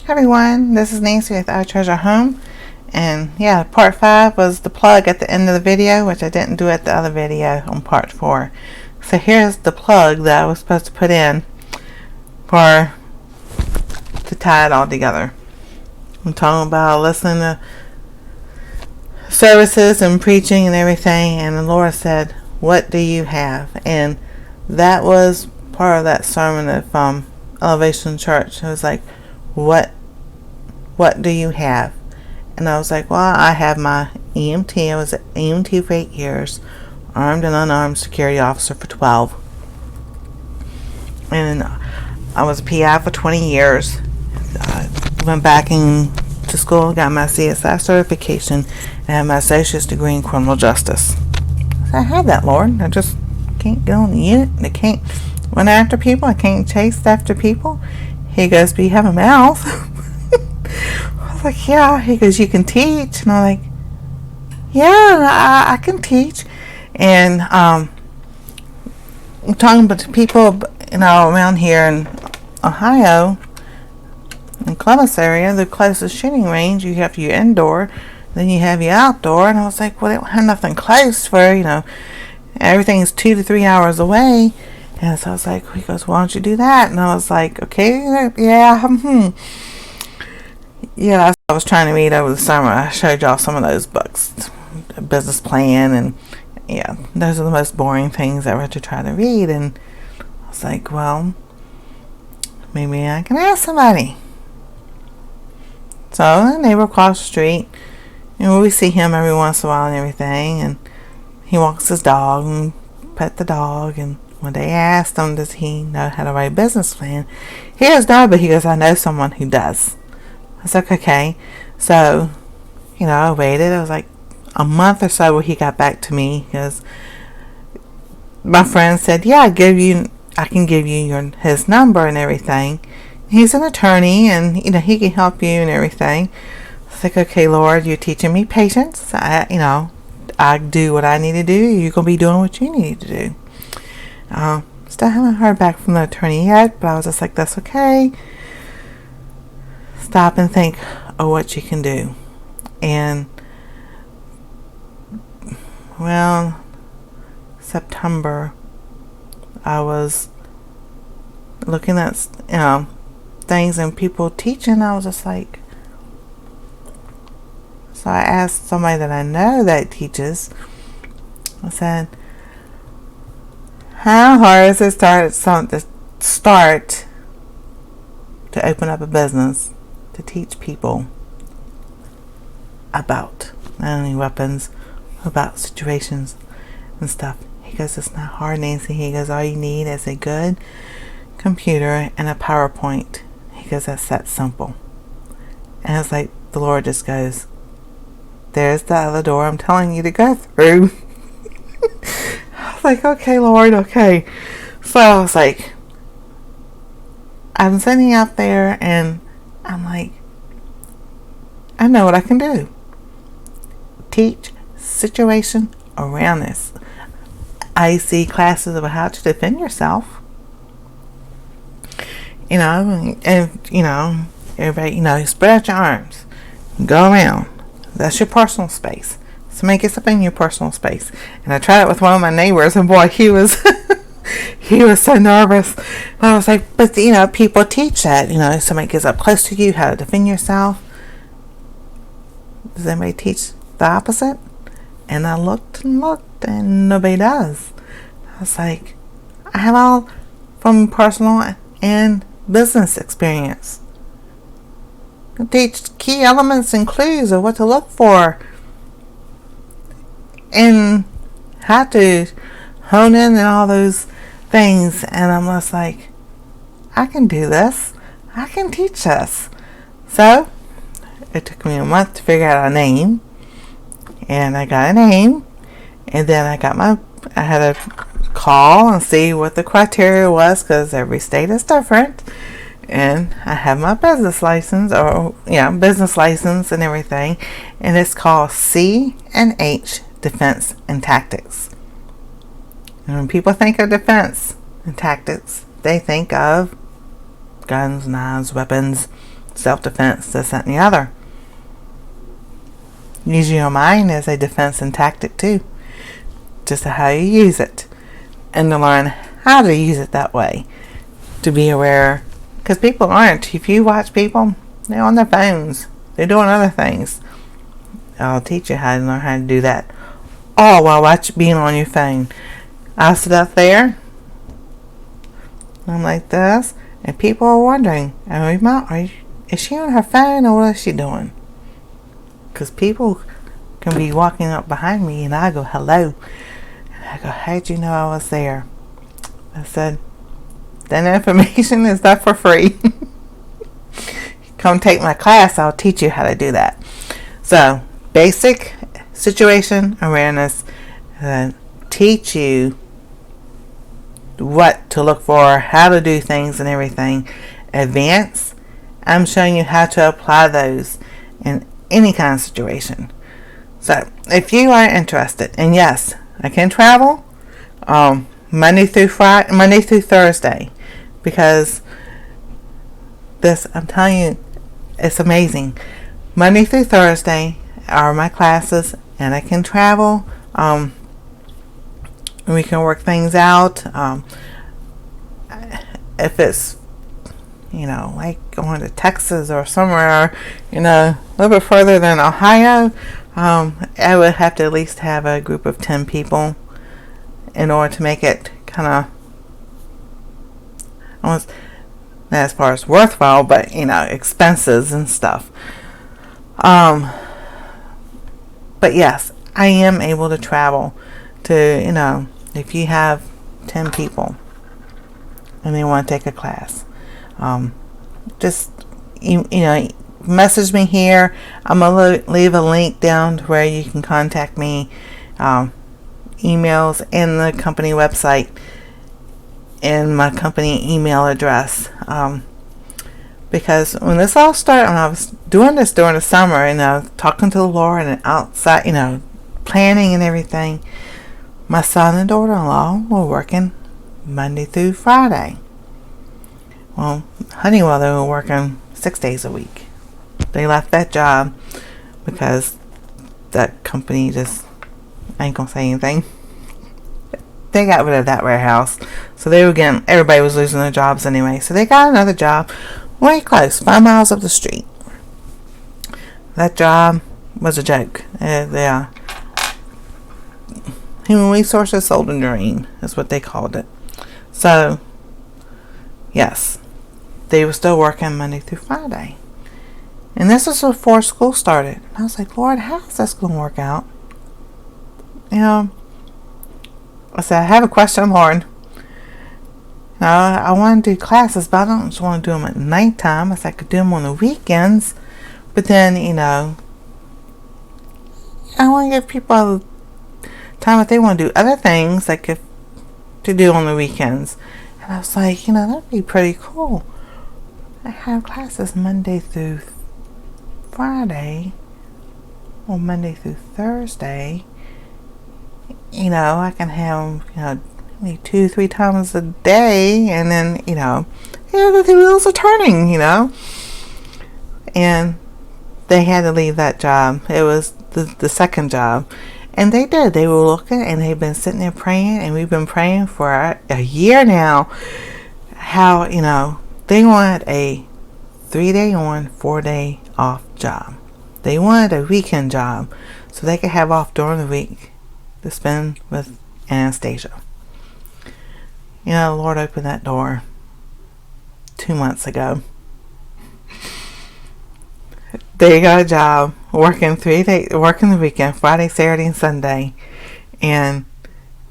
Everyone, this is Nancy with Our Treasure Home, and yeah, part 5 was the plug at the end of the video, which I didn't do at the other video on part 4. So here's the plug that I was supposed to put in to tie it all together. I'm talking about listening to services and preaching and everything, and the Lord said, "What do you have?" And that was part of that sermon from Elevation Church. It was like, what do you have? And I was like, well, I have my EMT. I was an EMT for 8 years, armed and unarmed security officer for 12. And I was a PI for 20 years. I went back to school, got my CSI certification, and had my associate's degree in criminal justice. So I have that, Lord. I just can't get on the unit. I can't run after people. I can't chase after people. He goes, but you have a mouth. I was like, yeah. He goes, you can teach. And I'm like, yeah, I can teach. And I'm talking to people, around here in Ohio, in Columbus area, the closest shooting range, you have your indoor, then you have your outdoor. And I was like, well, they don't have nothing close for, everything's 2 to 3 hours away. And so I was like, he goes, why don't you do that? And I was like, okay, yeah, Yeah, I was trying to read over the summer. I showed y'all some of those books, business plan, and yeah, those are the most boring things ever to try to read. And I was like, well, maybe I can ask somebody. So a neighbor across the street, we see him every once in a while and everything, and he walks his dog and pet the dog. And when they asked him, does he know how to write a business plan? He goes, no, but he goes, I know someone who does. I was like, okay. So, I waited. It was like a month or so before he got back to me, because my friend said, yeah, I can give you his number and everything. He's an attorney, and he can help you and everything. I was like, okay, Lord, you're teaching me patience. I do what I need to do. You're gonna be doing what you need to do. Still haven't heard back from the attorney yet, but I was just like, that's okay. Stop and think of what you can do. And September, I was looking at things and people teaching. I was just like, so I asked somebody that I know that teaches. I said, how hard is it to open up a business to teach people about not only weapons, about situations and stuff? He goes, it's not hard, Nancy. He goes, all you need is a good computer and a PowerPoint. He goes, that's that simple. And it's like the Lord just goes, there's the other door I'm telling you to go through. I was like, okay, Lord, okay. So I was like, I'm sitting out there and I'm like, I know what I can do. Teach situation awareness. I see classes about how to defend yourself. And everybody, spread out your arms. Go around. That's your personal space. Somebody gets up in your personal space. And I tried it with one of my neighbors, and boy, he was he was so nervous. I was like, but people teach that. Somebody gets up close to you, how to defend yourself. Does anybody teach the opposite? And I looked and looked, and nobody does. I was like, I have all from personal and business experience. I teach key elements and clues of what to look for and how to hone in and all those things. And I'm just like, I can do this. I can teach this. So it took me a month to figure out a name, and I got a name, and then I had to call and see what the criteria was, because every state is different. And I have my business license, business license and everything, and it's called C&H Defense and Tactics. And when people think of defense and tactics, they think of guns, knives, weapons, self-defense, this, that, and the other. Using your mind as a defense and tactic too. Just how you use it. And to learn how to use it that way. To be aware. Because people aren't. If you watch people, they're on their phones. They're doing other things. I'll teach you how to learn how to do that. All while being on your phone. I'll sit up there. I'm like this. And people are wondering, is she on her phone or what is she doing? Because people can be walking up behind me and I go, hello. And I go, how'd you know I was there? I said, that information is not for free. Come take my class, I'll teach you how to do that. So, basic situation awareness. Teach you what to look for, how to do things and everything. Advanced, I'm showing you how to apply those in any kind of situation. So if you are interested, and yes, I can travel Monday through Thursday, because this, I'm telling you, it's amazing. Monday through Thursday are my classes, and I can travel. We can work things out. If it's, like going to Texas or somewhere, a little bit further than Ohio, I would have to at least have a group of 10 people in order to make it kind of, almost not as far as worthwhile, but, expenses and stuff. But yes, I am able to travel to, if you have 10 people and they want to take a class, just message me here. I'm gonna leave a link down to where you can contact me, emails, and the company website and my company email address, because when this all started, when I was doing this during the summer, talking to the Lord and outside, planning and everything, my son and daughter-in-law were working Monday through Friday. Well, Honeywell, they were working 6 days a week. They left that job because that company just, I ain't gonna say anything. They got rid of that warehouse. So everybody was losing their jobs anyway. So they got another job way close, 5 miles up the street. That job was a joke. Human Resources sold a dream, is what they called it. So, yes, they were still working Monday through Friday. And this was before school started. And I was like, Lord, how is this going to work out? I said, I have a question, Lord. I want to do classes, but I don't just want to do them at nighttime. I said I could do them on the weekends. But then, I want to give people time if they want to do other things, like to do on the weekends. And I was like, that'd be pretty cool. I have classes Monday through Friday or Monday through Thursday. I can have, maybe 2-3 times a day, and then, the wheels are turning, And they had to leave that job. It was the second job. And they did. They were looking, and they've been sitting there praying, and we've been praying for a year now. How, they wanted a 3-day on, 4-day off job. They wanted a weekend job so they could have off during the week to spend with Anastasia. The Lord opened that door 2 months ago. They got a job working 3 days, working the weekend, Friday, Saturday, and Sunday. And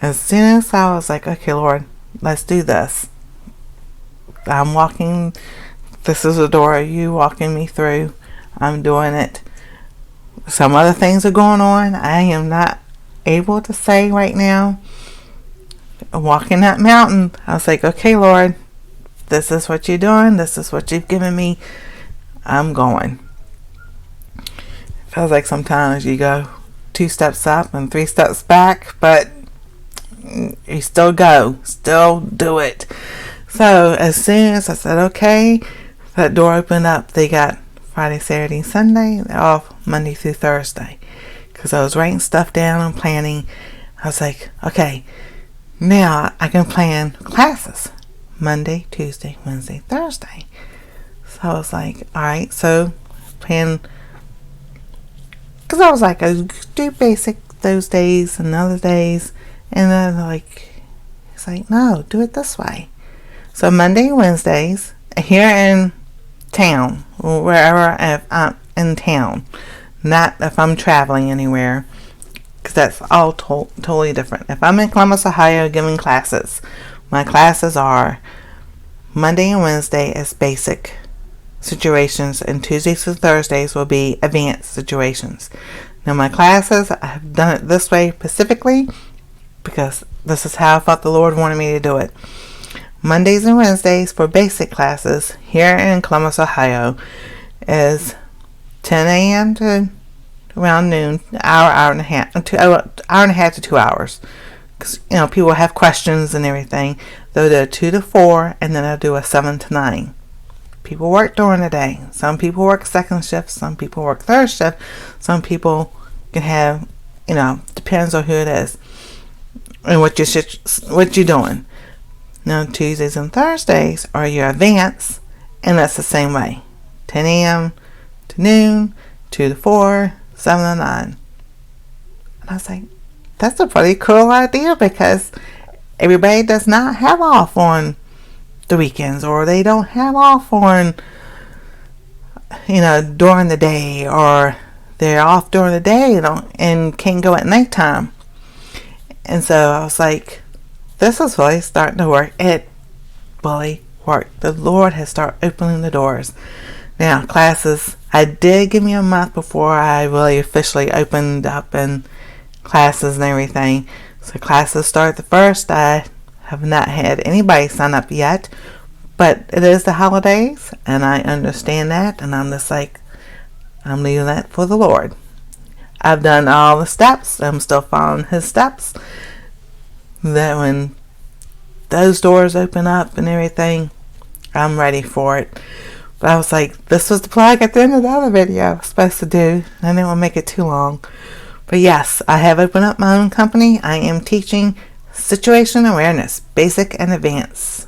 as soon as I was like, okay, Lord, let's do this. I'm walking, this is the door you walking me through. I'm doing it. Some other things are going on. I am not able to say right now. Walking that mountain, I was like, okay, Lord, this is what you're doing. This is what you've given me. I'm going. Feels like sometimes you go 2 steps up and 3 steps back, but you still go, still do it. So as soon as I said, okay, that door opened up. They got Friday, Saturday, Sunday. They're off Monday through Thursday. Because I was writing stuff down and planning. I was like, okay, now I can plan classes. Monday, Tuesday, Wednesday, Thursday. So I was like, alright, so plan. Because I was like, I do basic those days and other days. And then it's like, no, do it this way. So Monday and Wednesdays, here in town, wherever I'm in town, not if I'm traveling anywhere, because that's all totally different. If I'm in Columbus, Ohio, giving classes, my classes are Monday and Wednesday as basic situations, and Tuesdays and Thursdays will be advanced situations. Now my classes, I have done it this way specifically because this is how I felt the Lord wanted me to do it. Mondays and Wednesdays for basic classes here in Columbus, Ohio is 10 a.m. to around noon, hour and a half to 2 hours. Because, people have questions and everything. They'll do 2 to 4, and then I'll do a 7 to 9. People work during the day. Some people work second shift. Some people work third shift. Some people can have, depends on who it is and what you're doing. Now, Tuesdays and Thursdays are your advance, and that's the same way. 10 a.m. to noon, 2 to 4, 7 to 9. And I was like, that's a pretty cool idea because everybody does not have off on the weekends, or they don't have off on, during the day, or they're off during the day and can't go at nighttime. And so I was like, this is really starting to work. It really worked. The Lord has started opening the doors. Now, classes, I did give me a month before I really officially opened up in classes and everything. So classes start the 1st. I have not had anybody sign up yet, but it is the holidays, and I understand that, and I'm just like, I'm leaving that for the Lord. I've done all the steps. I'm still following His steps. That when those doors open up and everything, I'm ready for it. But I was like, this was the plug at the end of the other video I was supposed to do. I didn't want to make it too long. But yes, I have opened up my own company. I am teaching situation awareness, basic and advanced.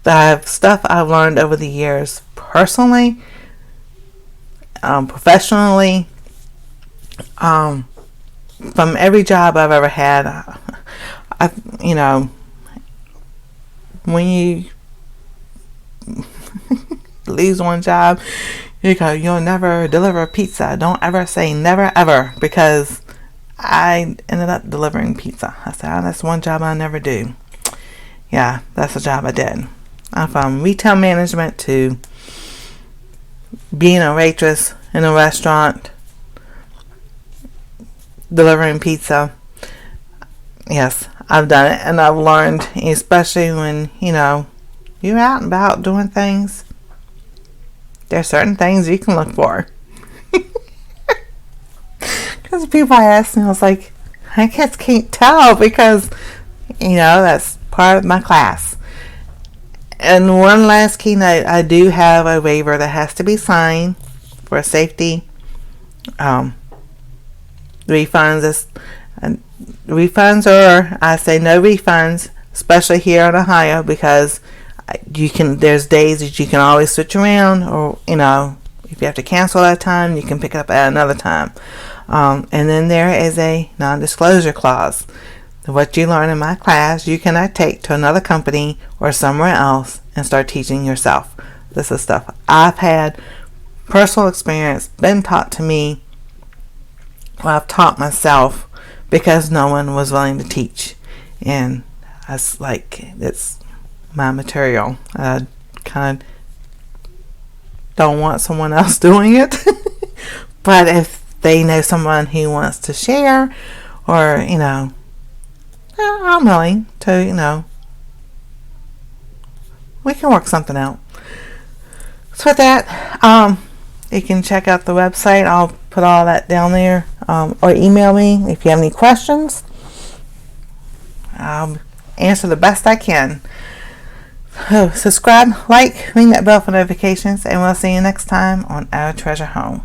The stuff I've learned over the years, personally, professionally, from every job I've ever had. When you lose one job, you go, you'll never deliver pizza. Don't ever say never ever, because I ended up delivering pizza. I said, that's one job I'll never do. Yeah, that's a job I did. I'm from retail management to being a waitress in a restaurant, delivering pizza. Yes, I've done it, and I've learned, especially when, you're out and about doing things, there's certain things you can look for. Because people ask me, I was like, I just can't tell because, that's part of my class. And one last keynote, I do have a waiver that has to be signed for safety. Refunds, or I say no refunds, especially here in Ohio, because there's days that you can always switch around, or if you have to cancel at a time, you can pick it up at another time. And then there is a non-disclosure clause. What you learn in my class, you cannot take to another company or somewhere else and start teaching yourself. This is stuff I've had personal experience, been taught to me. Well, I've taught myself because no one was willing to teach. And I was like, it's my material. I kind of don't want someone else doing it. But if they know someone who wants to share, or, I'm willing to, we can work something out. So with that, you can check out the website. I'll put all that down there. Or email me if you have any questions. I'll answer the best I can. Subscribe, like, ring that bell for notifications, and we'll see you next time on Our Treasure Home.